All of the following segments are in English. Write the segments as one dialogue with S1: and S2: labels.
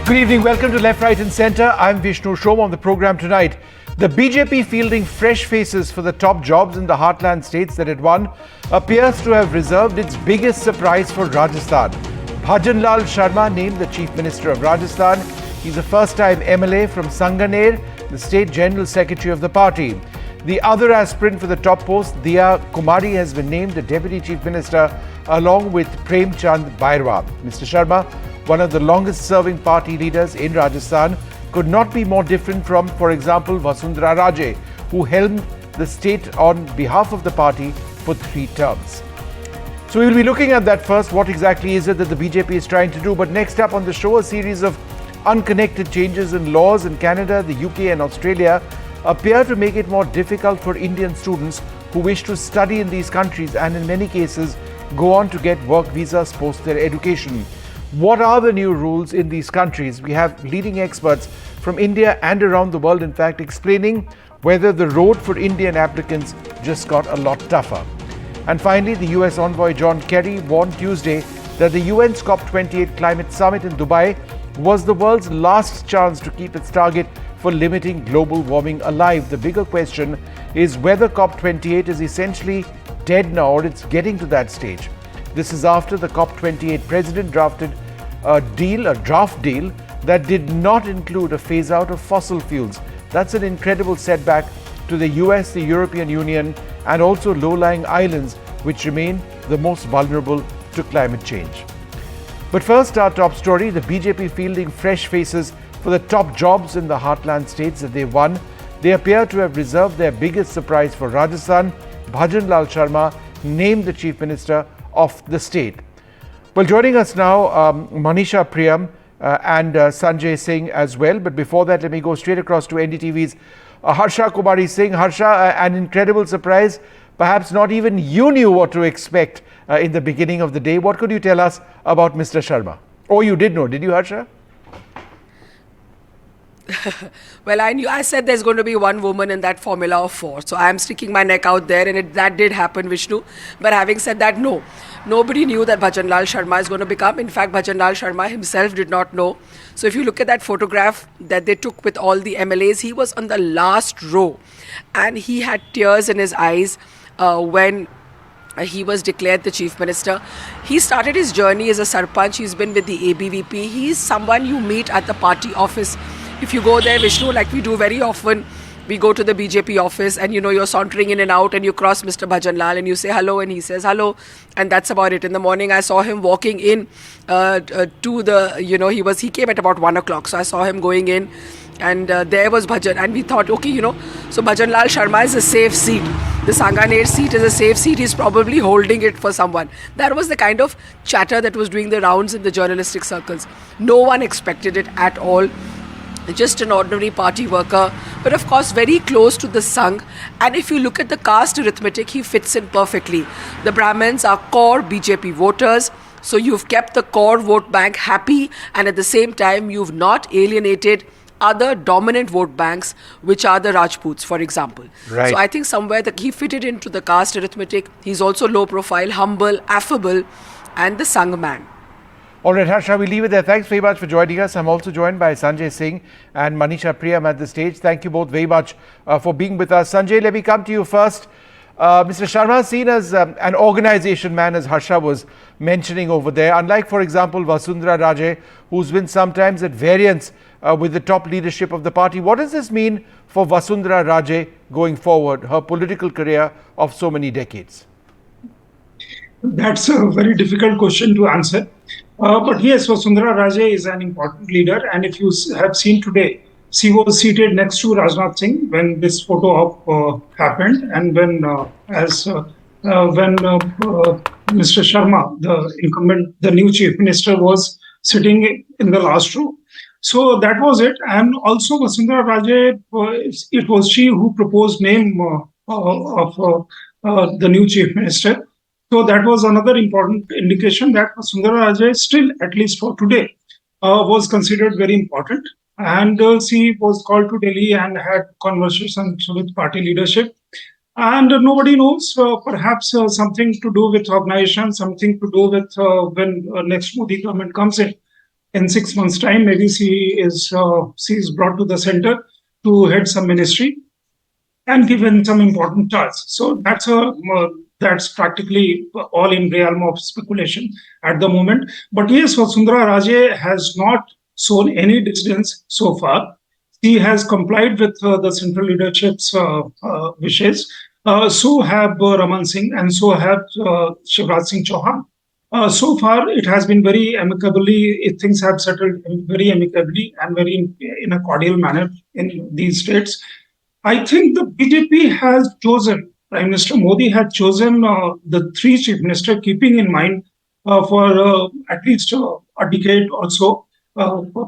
S1: Good evening. Welcome to Left, Right and Centre. I'm Vishnu. Show on the programme tonight. The BJP fielding fresh faces for the top jobs in the heartland states that it won appears to have reserved its biggest surprise for Rajasthan. Bhajanlal Sharma named the Chief Minister of Rajasthan. He's a first-time MLA from Sanganer, the State General Secretary of the party. The other aspirant for the top post, Diya Kumari, has been named the Deputy Chief Minister along with Prem Chand Bairwa. Mr. Sharma, one of the longest-serving party leaders in Rajasthan, could not be more different from, for example, Vasundhara Raje, who helmed the state on behalf of the party for 3 terms. So we'll be looking at that first. What exactly is it that the BJP is trying to do? But next up on the show, a series of unconnected changes in laws in Canada, the UK and Australia appear to make it more difficult for Indian students who wish to study in these countries and in many cases go on to get work visas post their education. What are the new rules in these countries? We have leading experts from India and around the world, in fact, explaining whether the road for Indian applicants just got a lot tougher. And finally, the US envoy John Kerry warned Tuesday that the UN's COP28 climate summit in Dubai was the world's last chance to keep its target for limiting global warming alive. The bigger question is whether COP28 is essentially dead now or it's getting to that stage. This is after the COP28 president drafted a draft deal that did not include a phase out of fossil fuels. That's an incredible setback to the US, the European Union, and also low-lying islands, which remain the most vulnerable to climate change. But first, our top story, the BJP fielding fresh faces for the top jobs in the heartland states that they won. They appear to have reserved their biggest surprise for Rajasthan. Bhajanlal Sharma named the Chief Minister of the state. Well, joining us now, Manisha Priyam and Sanjay Singh as well. But before that, let me go straight across to NDTV's Harsha Kumari Singh. Harsha, an incredible surprise. Perhaps not even you knew what to expect in the beginning of the day. What could you tell us about Mr. Sharma? Oh, you did know, did you, Harsha?
S2: Well, I said there's going to be one woman in that formula of 4. So I'm sticking my neck out there, and that did happen, Vishnu. But having said that, no. Nobody knew that Bhajanlal Sharma is going to become. In fact, Bhajanlal Sharma himself did not know. So if you look at that photograph that they took with all the MLAs, he was on the last row. And he had tears in his eyes when he was declared the Chief Minister. He started his journey as a Sarpanch. He's been with the ABVP. He's someone you meet at the party office. If you go there, Vishnu, like we do very often, we go to the BJP office and, you're sauntering in and out and you cross Mr. Bhajanlal and you say hello and he says hello. And that's about it. In the morning, I saw him walking in to the, he came at about 1 o'clock. So I saw him going in and there was Bhajan. And we thought, okay, so Bhajanlal Sharma is a safe seat. The Sanganer seat is a safe seat. He's probably holding it for someone. That was the kind of chatter that was doing the rounds in the journalistic circles. No one expected it at all. Just an ordinary party worker, but of course very close to the Sangh. And if you look at the caste arithmetic, he fits in perfectly. The Brahmins are core BJP voters, so you've kept the core vote bank happy, and at the same time you've not alienated other dominant vote banks, which are the Rajputs, for example.
S1: Right.
S2: So I think somewhere that he fitted into the caste arithmetic. He's also low profile, humble, affable, and the Sangh man.
S1: All right, Harsha, we'll leave it there. Thanks very much for joining us. I'm also joined by Sanjay Singh and Manisha Priyam at the stage. Thank you both very much for being with us. Sanjay, let me come to you first. Mr. Sharma is seen as an organization man, as Harsha was mentioning over there. Unlike, for example, Vasundhara Raje, who's been sometimes at variance with the top leadership of the party. What does this mean for Vasundhara Raje going forward, her political career of so many decades?
S3: That's a very difficult question to answer. But yes, Vasundhara Raje is an important leader. And if you have seen today, she was seated next to Rajnath Singh when this photo op happened. And when Mr. Sharma, the incumbent, the new Chief Minister, was sitting in the last row. So that was it. And also Vasundhara Raje, it was she who proposed name of the new Chief Minister. So that was another important indication that Vasundhara Raje still, at least for today, was considered very important. And she was called to Delhi and had conversations with party leadership. And nobody knows, perhaps something to do with organization, something to do with when next Modi government comes in in 6 months' time, maybe she is brought to the center to head some ministry and given some important tasks. So that's practically all in realm of speculation at the moment. But yes, Vasundhara Raje has not shown any dissidence so far. She has complied with the central leadership's wishes. So have Raman Singh and so have Shivraj Singh Chauhan. So far, it has been very amicably, things have settled very amicably and very in a cordial manner in these states. I think the BJP has chosen, Prime Minister Modi had chosen the three chief ministers, keeping in mind for at least a decade or so,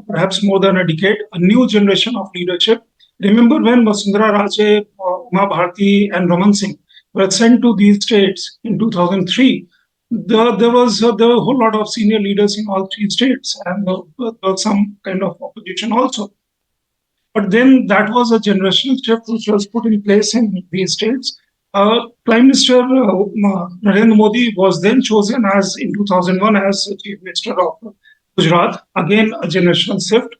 S3: perhaps more than a decade, a new generation of leadership. Remember when Vasundhara Raje, Uma Bharti, and Raman Singh were sent to these states in 2003? There was a whole lot of senior leaders in all three states, and there was some kind of opposition also. But then that was a generational shift which was put in place in these states. Prime Minister Narendra Modi was then chosen as in 2001 as Chief Minister of Gujarat, again a generational shift.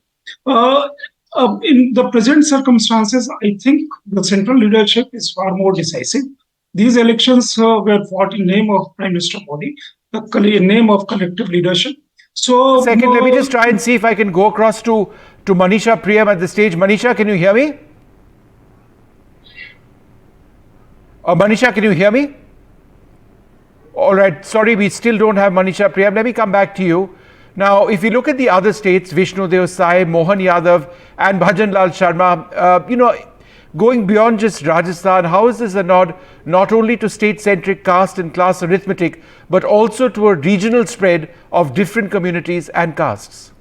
S3: In the present circumstances, I think the central leadership is far more decisive. These elections were fought in name of Prime Minister Modi, in name of collective leadership. So,
S1: second, let me just try and see if I can go across to Manisha Priyam at the stage. Manisha, can you hear me? Manisha, can you hear me? All right, sorry, we still don't have Manisha Priyam. Let me come back to you. Now, if you look at the other states, Vishnu Sai, Mohan Yadav and Bhajanlal Sharma, going beyond just Rajasthan, how is this a nod not only to state-centric caste and class arithmetic, but also to a regional spread of different communities and castes?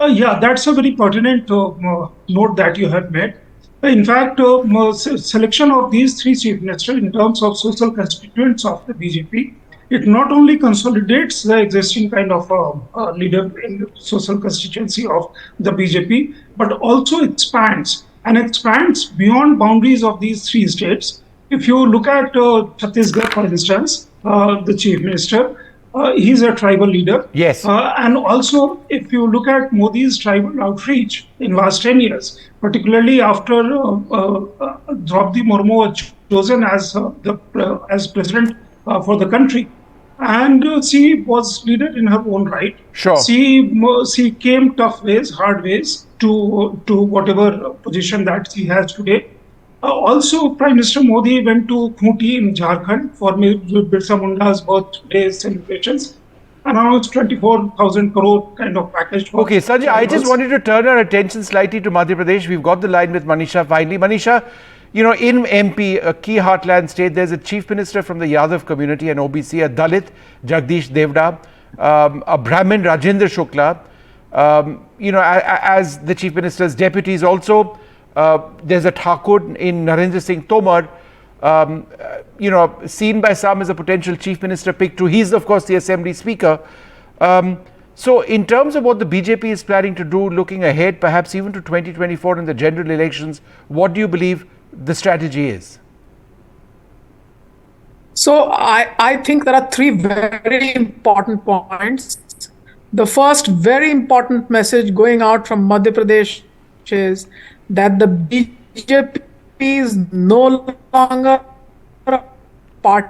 S3: Yeah, that's a very pertinent note that you have made. In fact, selection of these three chief ministers in terms of social constituents of the BJP, it not only consolidates the existing kind of leader in social constituency of the BJP, but also expands. And expands beyond boundaries of these three states. If you look at Chhattisgarh, for instance, the chief minister, he's a tribal leader.
S1: Yes.
S3: And also, if you look at Modi's tribal outreach in last 10 years, particularly after Draupadi Murmu was chosen as president for the country, and she was leader in her own right.
S1: Sure.
S3: She came tough ways, hard ways to whatever position that she has today. Also, Prime Minister Modi went to Khunti in Jharkhand for Birsa Munda's birthday celebrations. Announced 24,000 crore kind of package.
S1: Okay, Sanjay, I just wanted to turn our attention slightly to Madhya Pradesh. We've got the line with Manisha finally. Manisha, in MP, a key heartland state, there's a chief minister from the Yadav community, an OBC, a Dalit, Jagdish Devda, a Brahmin, Rajendra Shukla, as the chief minister's deputies. Also, there's a Thakur in Narendra Singh Tomar, seen by some as a potential chief minister pick too. He's, of course, the assembly speaker. So in terms of what the BJP is planning to do, looking ahead, perhaps even to 2024 in the general elections, what do you believe the strategy is?
S4: So I think there are three very important points. The first very important message going out from Madhya Pradesh is that the BJP is no longer a party.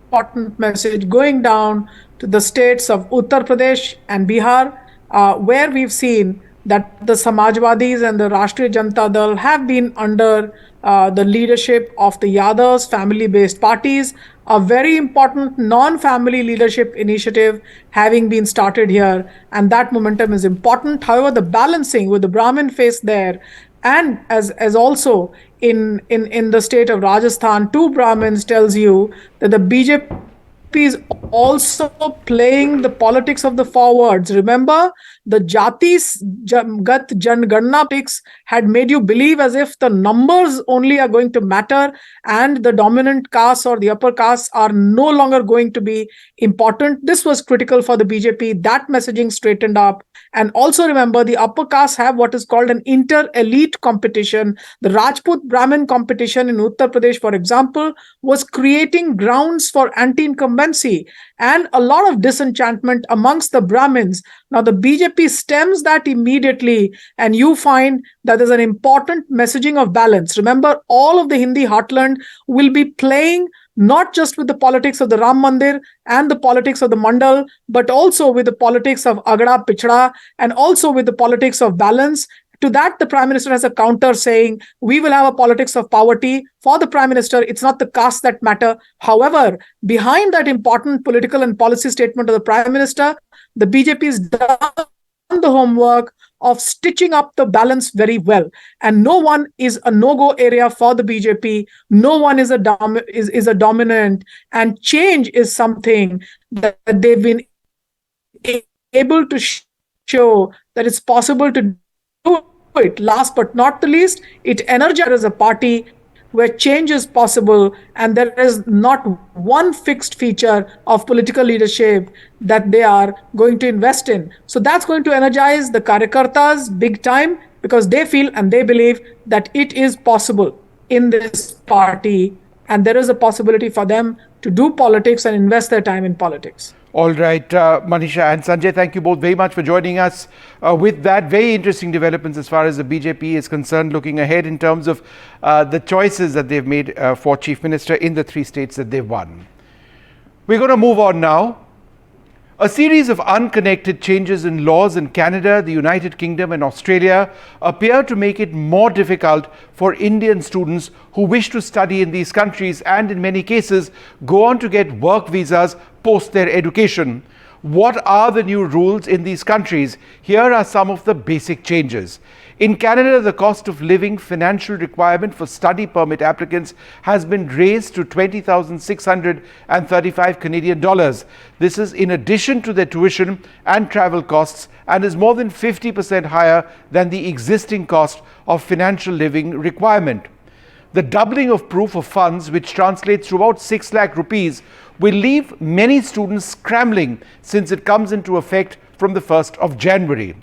S4: Important message going down to the states of Uttar Pradesh and Bihar, where we've seen that the Samajwadis and the Rashtriya Janata Dal have been under the leadership of the Yadavs, family-based parties. A very important non-family leadership initiative having been started here, and that momentum is important. However, the balancing with the Brahmin face there, and as also in the state of Rajasthan, two Brahmins tells you that the BJP is also playing the politics of the forwards. Remember, the Jatis Gat Janganna politics had made you believe as if the numbers only are going to matter and the dominant castes or the upper castes are no longer going to be important. This was critical for the BJP. That messaging straightened up. And also remember, the upper castes have what is called an inter-elite competition. The Rajput Brahmin competition in Uttar Pradesh, for example, was creating grounds for anti-incumbents incumbency and a lot of disenchantment amongst the Brahmins. Now, the BJP stems that immediately, and you find that there's an important messaging of balance. Remember, all of the Hindi heartland will be playing not just with the politics of the Ram Mandir and the politics of the Mandal, but also with the politics of Agda Pichda and also with the politics of balance. To that, the Prime Minister has a counter saying, we will have a politics of poverty. For the Prime Minister, it's not the caste that matter. However, behind that important political and policy statement of the Prime Minister, the BJP has done the homework of stitching up the balance very well. And no one is a no-go area for the BJP. No one is a dominant. And change is something that they've been able to show that it's possible to do it. Last but not the least, it energizes a party where change is possible, and there is not one fixed feature of political leadership that they are going to invest in. So that's going to energize the Karyakartas big time, because they feel and they believe that it is possible in this party, and there is a possibility for them to do politics and invest their time in politics.
S1: All right, Manisha and Sanjay, thank you both very much for joining us with that. Very interesting developments as far as the BJP is concerned, looking ahead in terms of the choices that they've made for Chief Minister in the 3 states that they've won. We're going to move on now. A series of unconnected changes in laws in Canada, the United Kingdom and Australia appear to make it more difficult for Indian students who wish to study in these countries and in many cases go on to get work visas post their education. What are the new rules in these countries? Here are some of the basic changes. In Canada, the cost of living financial requirement for study permit applicants has been raised to $20,635 Canadian dollars. This is in addition to their tuition and travel costs and is more than 50% higher than the existing cost of financial living requirement. The doubling of proof of funds, which translates to about 6 lakh rupees, will leave many students scrambling since it comes into effect from the 1st of January.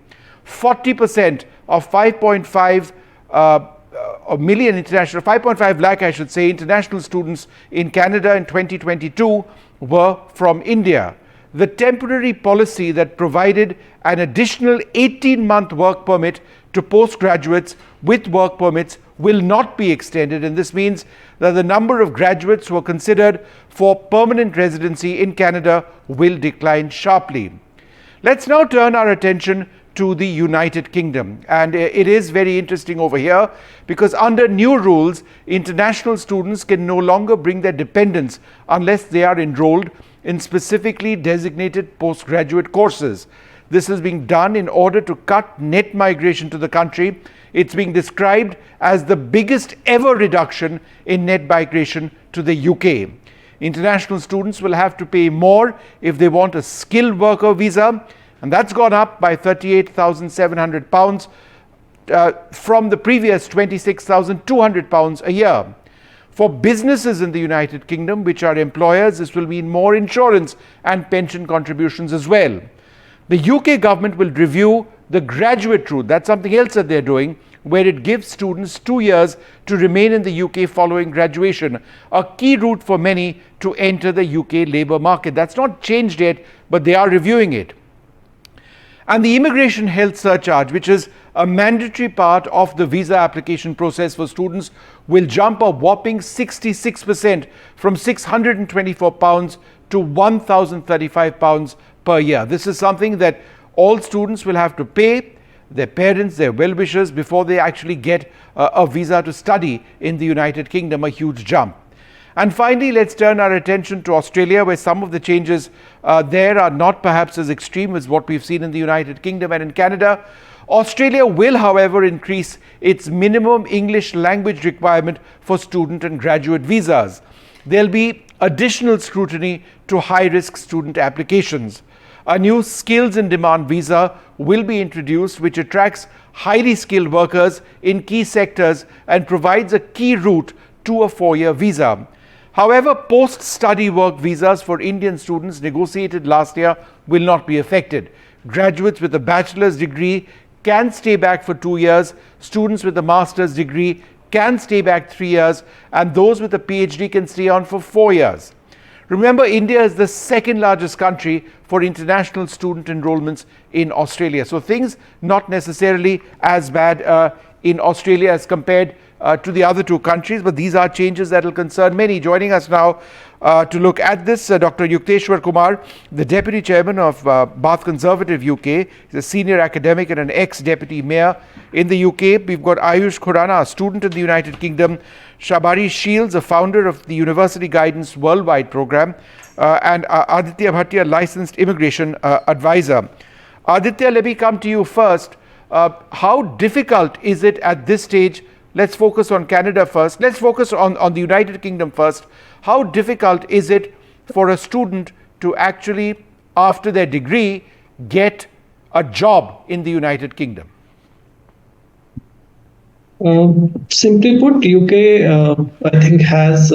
S1: 40% of 5.5 million international, 5.5 lakh, I should say, international students in Canada in 2022 were from India. The temporary policy that provided an additional 18-month work permit to postgraduates with work permits will not be extended, and this means that the number of graduates who are considered for permanent residency in Canada will decline sharply. Let's now turn our attention to the United Kingdom, and it is very interesting over here because under new rules, international students can no longer bring their dependents unless they are enrolled in specifically designated postgraduate courses. This is being done in order to cut net migration to the country. It's being described as the biggest ever reduction in net migration to the UK. International students will have to pay more if they want a skilled worker visa, and that's gone up by £38,700 from the previous £26,200 a year. For businesses in the United Kingdom, which are employers, this will mean more insurance and pension contributions as well. The UK government will review the graduate route. That's something else that they're doing, where it gives students 2 years to remain in the UK following graduation, a key route for many to enter the UK labour market. That's not changed yet, but they are reviewing it. And the immigration health surcharge, which is a mandatory part of the visa application process for students, will jump a whopping 66% from £624 to £1,035 per year. This is something that all students will have to pay their parents, their well-wishers, before they actually get a visa to study in the United Kingdom, a huge jump. And finally, let's turn our attention to Australia, where some of the changes there are not perhaps as extreme as what we've seen in the United Kingdom and in Canada. Australia will, however, increase its minimum English language requirement for student and graduate visas. There'll be additional scrutiny to high-risk student applications. A new skills in demand visa will be introduced, which attracts highly skilled workers in key sectors and provides a key route to a 4-year visa. However, post-study work visas for Indian students negotiated last year will not be affected. Graduates with a bachelor's degree can stay back for 2 years, students with a master's degree can stay back 3 years, and those with a PhD can stay on for 4 years. Remember, India is the second largest country for international student enrollments in Australia. So things not necessarily as bad in Australia as compared to the other two countries, but these are changes that will concern many. Joining us now to look at this, Dr. Yukteswar Kumar, the Deputy Chairman of Bath Conservative UK. He's a senior academic and an ex-Deputy Mayor in the UK. We've got Ayush Khurana, a student in the United Kingdom, Shabari Shields, a founder of the University Guidance Worldwide Program, and Aditya Bhatia, licensed immigration advisor. Aditya, let me come to you first. How difficult is it at this stage? Let's focus on Canada first. Let's focus on the United Kingdom first. How difficult is it for a student to actually, after their degree, get a job in the United Kingdom?
S5: Simply put, UK, I think, has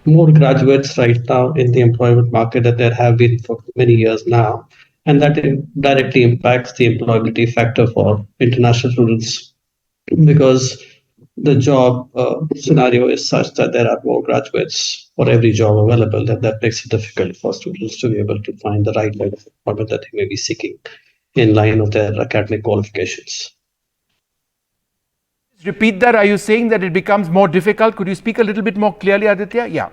S5: more graduates right now in the employment market than there have been for many years now. And that directly impacts the employability factor for international students, because the job scenario is such that there are more graduates for every job available, and that makes it difficult for students to be able to find the right line of employment that they may be seeking in line with their academic qualifications.
S1: Repeat that. Are you saying that it becomes more difficult? Could you speak a little bit more clearly, Aditya? Yeah.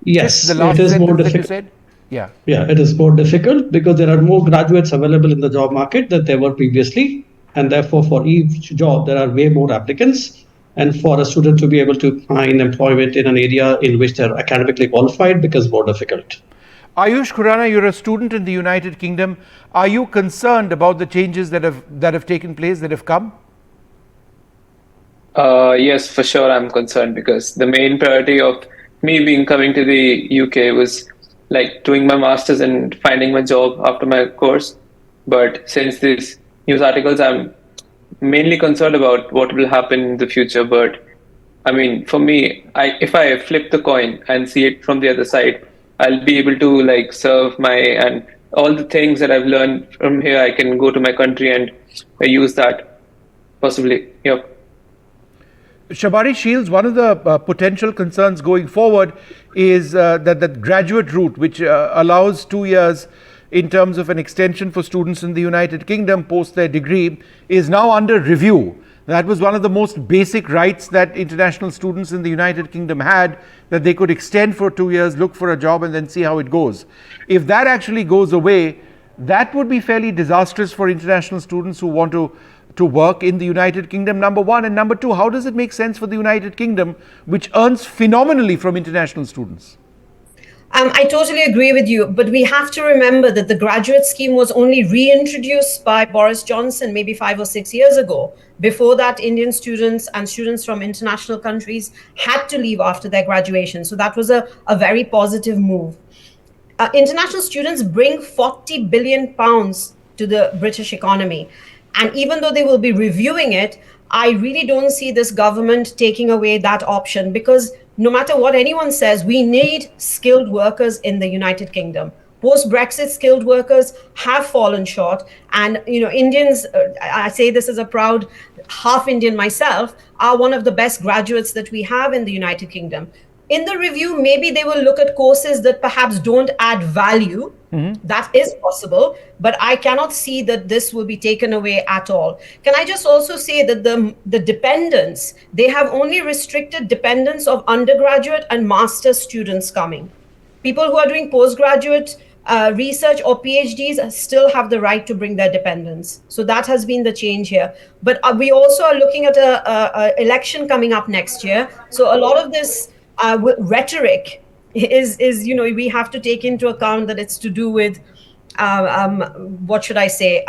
S5: Yes,
S1: the last
S5: it is more
S1: that you
S5: difficult.
S1: said? Yeah.
S5: Yeah, it is more difficult because there are more graduates available in the job market than there were previously. And therefore, for each job, there are way more applicants. And for a student to be able to find employment in an area in which they're academically qualified becomes more difficult.
S1: Ayush Khurana, you're a student in the United Kingdom. Are you concerned about the changes that have taken place, that have come?
S6: Yes, for sure, I'm concerned, because the main priority of me coming to the UK was like doing my master's and finding my job after my course. But since these news articles, I'm mainly concerned about what will happen in the future. But I mean, for me, if I flip the coin and see it from the other side, I'll be able to like serve and all the things that I've learned from here, I can go to my country and use that possibly. Yep.
S1: Shabari Shields, one of the potential concerns going forward is that the graduate route, which allows 2 years in terms of an extension for students in the United Kingdom post their degree, is now under review. That was one of the most basic rights that international students in the United Kingdom had, that they could extend for 2 years, look for a job, and then see how it goes. If that actually goes away, that would be fairly disastrous for international students who want to work in the United Kingdom, number one. And number two, how does it make sense for the United Kingdom, which earns phenomenally from international students?
S7: I totally agree with you, but we have to remember that the graduate scheme was only reintroduced by Boris Johnson maybe 5 or 6 years ago. Before that, Indian students and students from international countries had to leave after their graduation. So that was a very positive move. International students bring £40 billion to the British economy. And even though they will be reviewing it, I really don't see this government taking away that option, because no matter what anyone says, we need skilled workers in the United Kingdom. Post-Brexit, skilled workers have fallen short. And, Indians, I say this as a proud half Indian myself, are one of the best graduates that we have in the United Kingdom. In the review, maybe they will look at courses that perhaps don't add value. That is possible, but I cannot see that this will be taken away at all. Can I just also say that the dependents, they have only restricted dependents of undergraduate and master's students coming. People who are doing postgraduate research or PhDs still have the right to bring their dependents. So that has been the change here. But we also are looking at a election coming up next year. So a lot of this rhetoric is we have to take into account that it's to do with what should I say,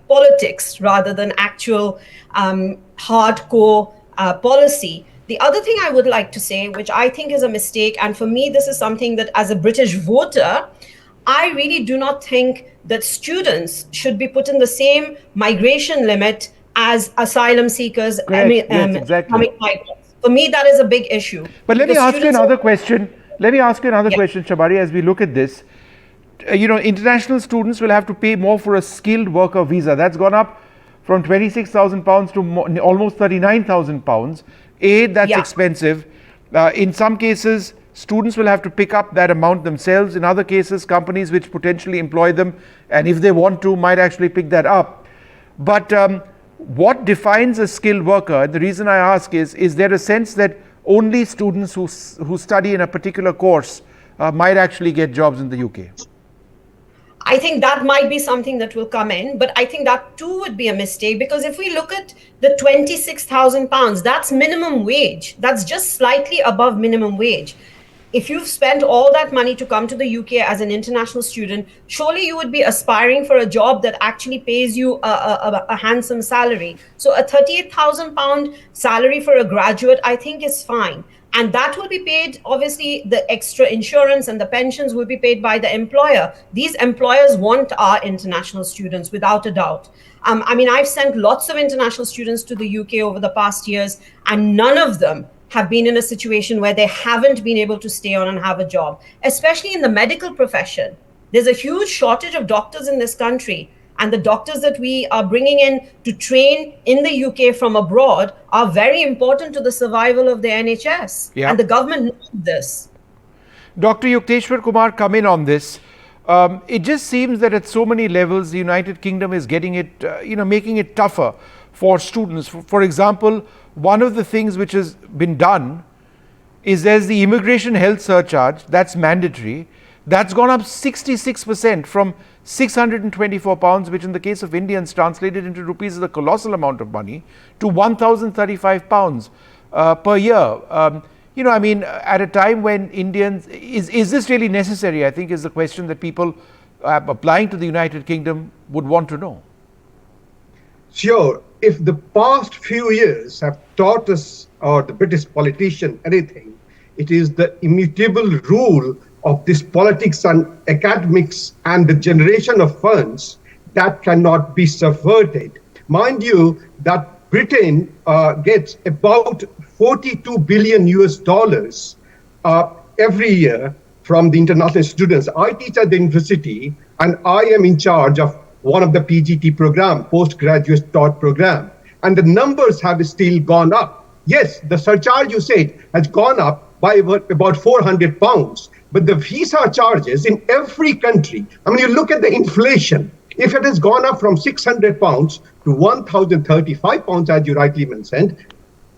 S7: politics rather than actual hardcore policy. The other thing I would like to say, which I think is a mistake, and for me this is something that as a British voter, I really do not think that students should be put in the same migration limit as asylum seekers.
S1: Yes, exactly.
S7: Migrants. For me, that is a big issue.
S1: But let me ask you another question. Question, Shabari, as we look at this. International students will have to pay more for a skilled worker visa. That's gone up from £26,000 to almost £39,000. That's expensive. In some cases, students will have to pick up that amount themselves. In other cases, companies which potentially employ them, and if they want to, might actually pick that up. But what defines a skilled worker? The reason I ask is there a sense that only students who study in a particular course might actually get jobs in the UK?
S7: I think that might be something that will come in, but I think that too would be a mistake, because if we look at the £26,000, that's minimum wage. That's just slightly above minimum wage. If you've spent all that money to come to the UK as an international student, surely you would be aspiring for a job that actually pays you a handsome salary. So a £38,000 salary for a graduate, I think, is fine. And that will be paid, obviously, the extra insurance and the pensions will be paid by the employer. These employers want our international students, without a doubt. I mean, I've sent lots of international students to the UK over the past years, and none of them have been in a situation where they haven't been able to stay on and have a job, especially in the medical profession. There's a huge shortage of doctors in this country. And the doctors that we are bringing in to train in the UK from abroad are very important to the survival of the NHS.
S1: Yeah.
S7: And the government knows this.
S1: Dr. Yukteswar Kumar, come in on this. It just seems that at so many levels, the United Kingdom is getting it, making it tougher for students. For example, one of the things which has been done is there's the immigration health surcharge, that's mandatory. That's gone up 66% from £624, which in the case of Indians translated into rupees is a colossal amount of money, to £1,035 per year. At a time when Indians, is this really necessary? I think is the question that people applying to the United Kingdom would want to know.
S8: Sure. If the past few years have taught us, or the British politician, anything, it is the immutable rule of this politics and academics and the generation of funds that cannot be subverted. Mind you, that Britain gets about 42 billion US dollars every year from the international students. I teach at the university, and I am in charge of one of the PGT program, postgraduate taught program, and the numbers have still gone up. Yes, the surcharge, you said, has gone up by about £400. But the visa charges in every country, you look at the inflation, if it has gone up from £600 to £1,035, as you rightly mentioned,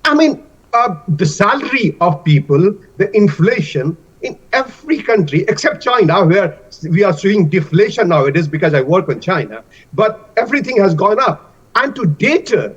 S8: the salary of people, the inflation in every country, except China, where we are seeing deflation nowadays because I work in China, but everything has gone up. And to deter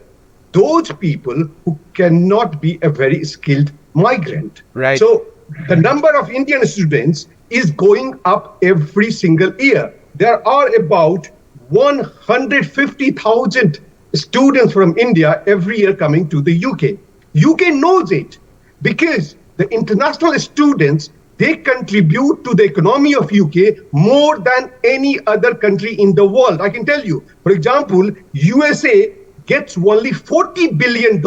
S8: those people who cannot be a very skilled migrant.
S1: Right.
S8: So the number of Indian students is going up every single year. There are about 150,000 students from India every year coming to the UK. UK knows it because the international students, they contribute to the economy of UK more than any other country in the world. I can tell you, for example, USA gets only $40 billion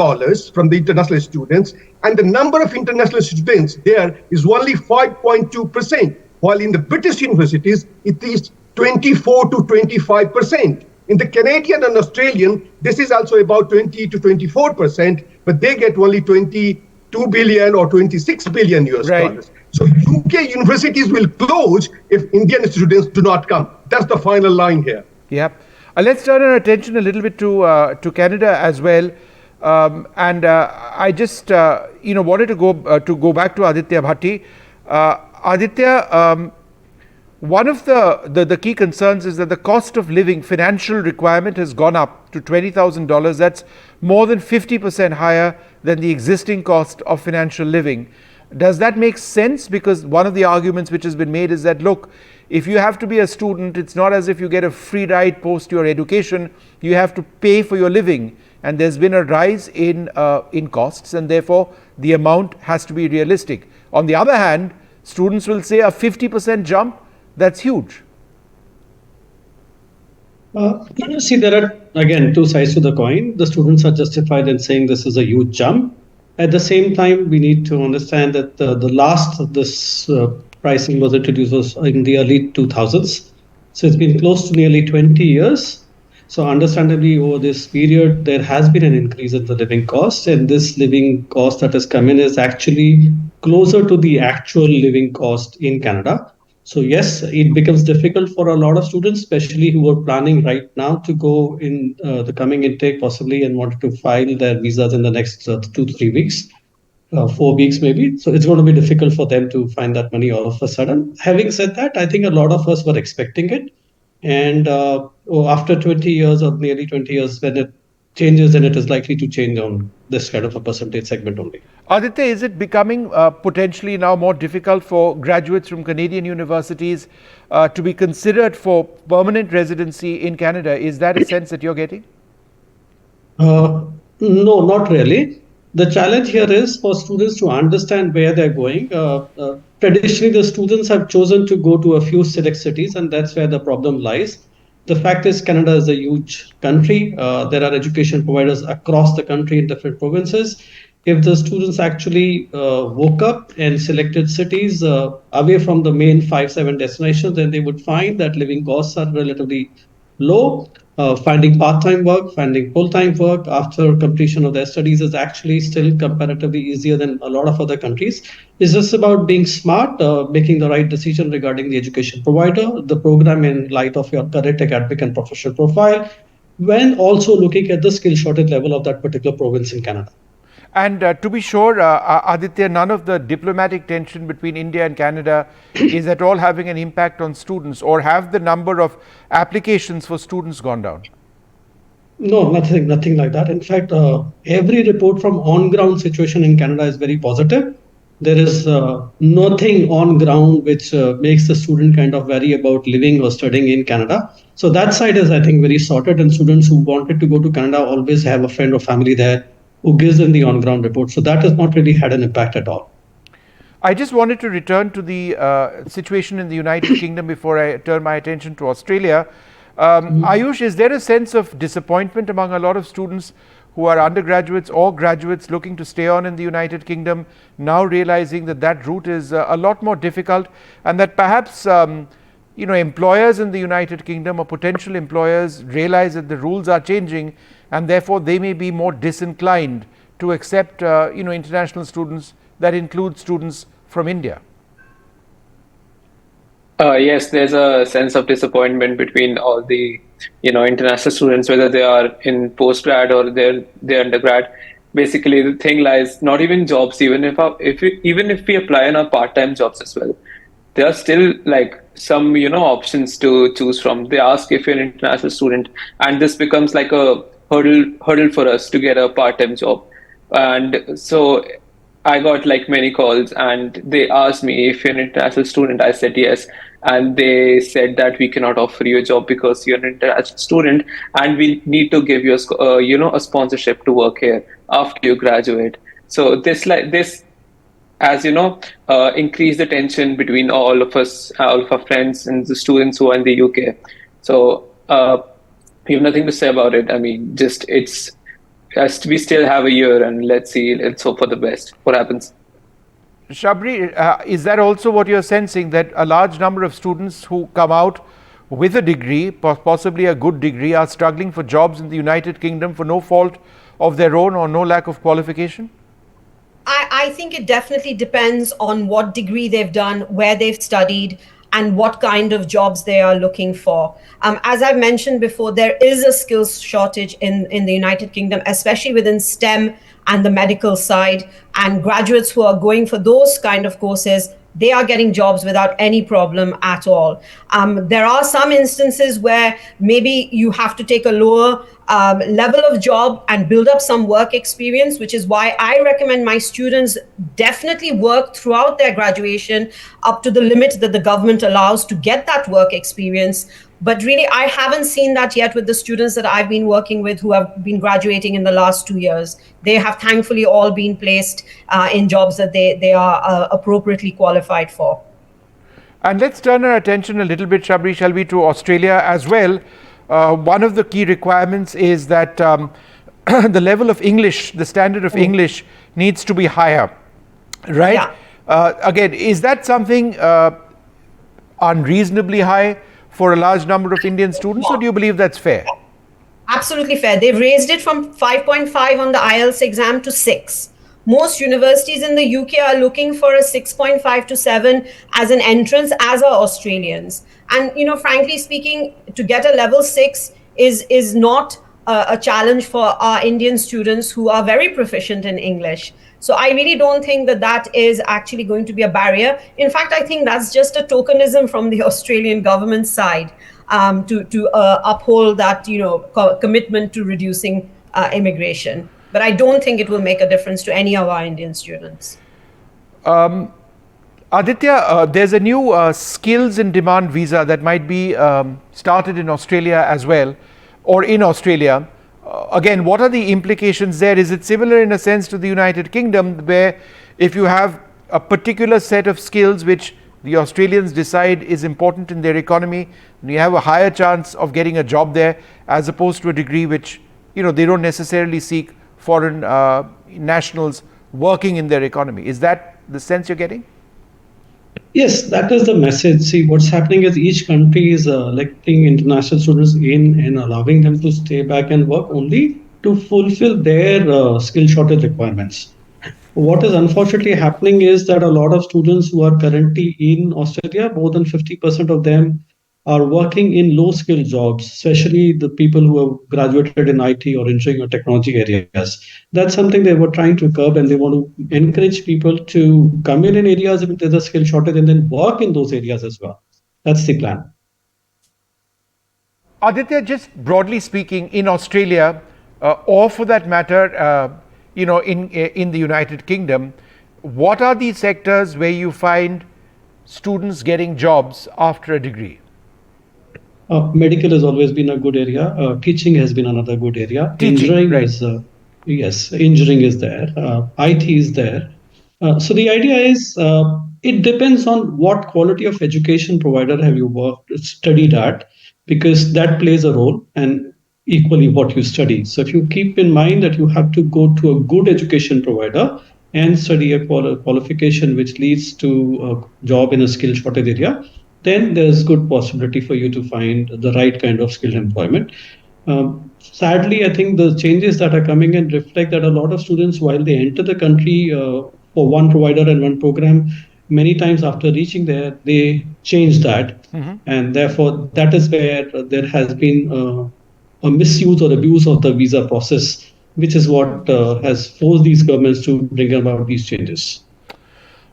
S8: from the international students, and the number of international students there is only 5.2%, while in the British universities, it is 24 to 25%. In the Canadian and Australian, this is also about 20 to 24%, but they get only 22 billion or 26 billion US dollars. So UK universities will close if Indian students do not come. That's the final line here.
S1: Yep. Let's turn our attention a little bit to Canada as well. I just wanted to go back to Aditya Bhatti. Aditya, one of the key concerns is that the cost of living financial requirement has gone up to $20,000. That's more than 50% higher than the existing cost of financial living. Does that make sense? Because one of the arguments which has been made is that, look, if you have to be a student, it's not as if you get a free ride post your education. You have to pay for your living, and there's been a rise in costs, and therefore the amount has to be realistic. On the other hand, students will say a 50% jump, that's huge.
S5: See, there are, again, two sides to the coin. The students are justified in saying this is a huge jump. At the same time, we need to understand that the last of this pricing was introduced was in the early 2000s. So it's been close to nearly 20 years. So understandably, over this period, there has been an increase in the living cost, and this living cost that has come in is actually closer to the actual living cost in Canada. So yes, it becomes difficult for a lot of students, especially who are planning right now to go in the coming intake possibly and wanted to file their visas in the next 2 to 3 weeks. 4 weeks maybe. So it's going to be difficult for them to find that money all of a sudden. Having said that, I think a lot of us were expecting it. And after 20 years or nearly 20 years, when it changes, then it is likely to change on this kind of a percentage segment only.
S1: Aditya, is it becoming potentially now more difficult for graduates from Canadian universities to be considered for permanent residency in Canada? Is that a sense that you're getting?
S5: No, not really. The challenge here is for students to understand where they're going. Traditionally, the students have chosen to go to a few select cities, and that's where the problem lies. The fact is, Canada is a huge country. There are education providers across the country in different provinces. If the students actually woke up and selected cities away from the main 5-7 destinations, then they would find that living costs are relatively low. Finding part-time work, finding full-time work after completion of their studies is actually still comparatively easier than a lot of other countries. It's just about being smart, making the right decision regarding the education provider, the program in light of your current academic and professional profile, when also looking at the skill shortage level of that particular province in Canada.
S1: And to be sure, Aditya, none of the diplomatic tension between India and Canada is at all having an impact on students, or have the number of applications for students gone down?
S5: No, nothing like that. In fact, every report from on-ground situation in Canada is very positive. There is nothing on ground which makes the student kind of worry about living or studying in Canada. So that side is, I think, very sorted, and students who wanted to go to Canada always have a friend or family there who gives them the on-ground report. So that has not really had an impact at all.
S1: I just wanted to return to the situation in the United Kingdom before I turn my attention to Australia. Ayush, is there a sense of disappointment among a lot of students who are undergraduates or graduates looking to stay on in the United Kingdom, now realizing that that route is a lot more difficult, and that perhaps employers in the United Kingdom or potential employers realize that the rules are changing, and therefore they may be more disinclined to accept international students that include students from India?
S6: Yes, there's a sense of disappointment between all the international students, whether they are in postgrad or they're undergrad. Basically, the thing lies not even jobs. Even if we apply in our part-time jobs as well, there are still like some options to choose from. They ask if you're an international student, and this becomes like a hurdle for us to get a part-time job. And so I got like many calls, and they asked me if you're an international student. I said yes, and they said that we cannot offer you a job because you're an international student, and we need to give you a sponsorship to work here after you graduate. So this has increased the tension between all of us, all of our friends and the students who are in the UK. So we have nothing to say about it. I mean, we still have a year, and let's hope for the best. What happens?
S1: Shabri, is that also what you're sensing, that a large number of students who come out with a degree, possibly a good degree, are struggling for jobs in the United Kingdom for no fault of their own or no lack of qualification?
S7: I think it definitely depends on what degree they've done, where they've studied, and what kind of jobs they are looking for. As I've mentioned before, there is a skills shortage in the United Kingdom, especially within STEM and the medical side. And graduates who are going for those kind of courses, they are getting jobs without any problem at all. There are some instances where maybe you have to take a lower level of job and build up some work experience, which is why I recommend my students definitely work throughout their graduation up to the limit that the government allows to get that work experience. But really, I haven't seen that yet with the students that I've been working with who have been graduating in the last 2 years. They have thankfully all been placed in jobs that they are appropriately qualified for.
S1: And let's turn our attention a little bit, Shabri, shall we, to Australia as well. One of the key requirements is that the level of English, the standard of English needs to be higher, right? Yeah. Again, is that something unreasonably high for a large number of Indian students, or do you believe that's fair?
S7: Absolutely fair. They've raised it from 5.5 on the IELTS exam to 6. Most universities in the UK are looking for a 6.5 to 7 as an entrance, as are Australians. And, frankly speaking, to get a level 6 is not a challenge for our Indian students who are very proficient in English. So I really don't think that is actually going to be a barrier. In fact, I think that's just a tokenism from the Australian government side to uphold that commitment to reducing immigration. But I don't think it will make a difference to any of our Indian students.
S1: Aditya, there's a new skills in demand visa that might be started in Australia as well, or in Australia. Again, what are the implications there? Is it similar in a sense to the United Kingdom, where if you have a particular set of skills which the Australians decide is important in their economy, you have a higher chance of getting a job there, as opposed to a degree which they don't necessarily seek foreign nationals working in their economy? Is that the sense you're getting?
S5: Yes, that is the message. See, what's happening is each country is electing international students in and allowing them to stay back and work only to fulfill their skill shortage requirements. What is unfortunately happening is that a lot of students who are currently in Australia, more than 50% of them are working in low skill jobs, especially the people who have graduated in IT or engineering or technology areas. That's something they were trying to curb, and they want to encourage people to come in areas with there's a skill shortage and then work in those areas as well. That's the plan.
S1: Aditya, just broadly speaking, in Australia, or for that matter, in the United Kingdom, what are the sectors where you find students getting jobs after a degree?
S5: Medical has always been a good area. Teaching has been another good area.
S1: Teaching, right.
S5: Yes, engineering is there. IT is there. So the idea is, it depends on what quality of education provider have you studied at, because that plays a role, and equally what you study. So if you keep in mind that you have to go to a good education provider and study a qualification which leads to a job in a skill shortage area, then there's good possibility for you to find the right kind of skilled employment. Sadly, I think the changes that are coming in reflect that a lot of students, while they enter the country for one provider and one program, many times after reaching there, they change that. Mm-hmm. And therefore, that is where there has been a misuse or abuse of the visa process, which is what has forced these governments to bring about these changes.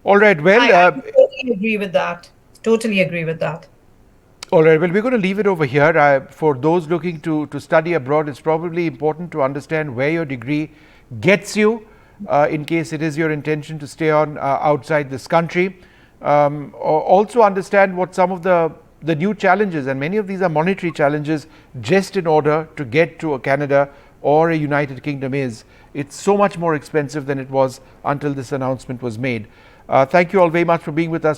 S1: All right. Well,
S7: I totally agree with that. Totally agree with that.
S1: All right. Well, we're going to leave it over here. For those looking to study abroad, it's probably important to understand where your degree gets you, in case it is your intention to stay on outside this country. Also understand what some of the new challenges, and many of these are monetary challenges, just in order to get to a Canada or a United Kingdom is. It's so much more expensive than it was until this announcement was made. Thank you all very much for being with us.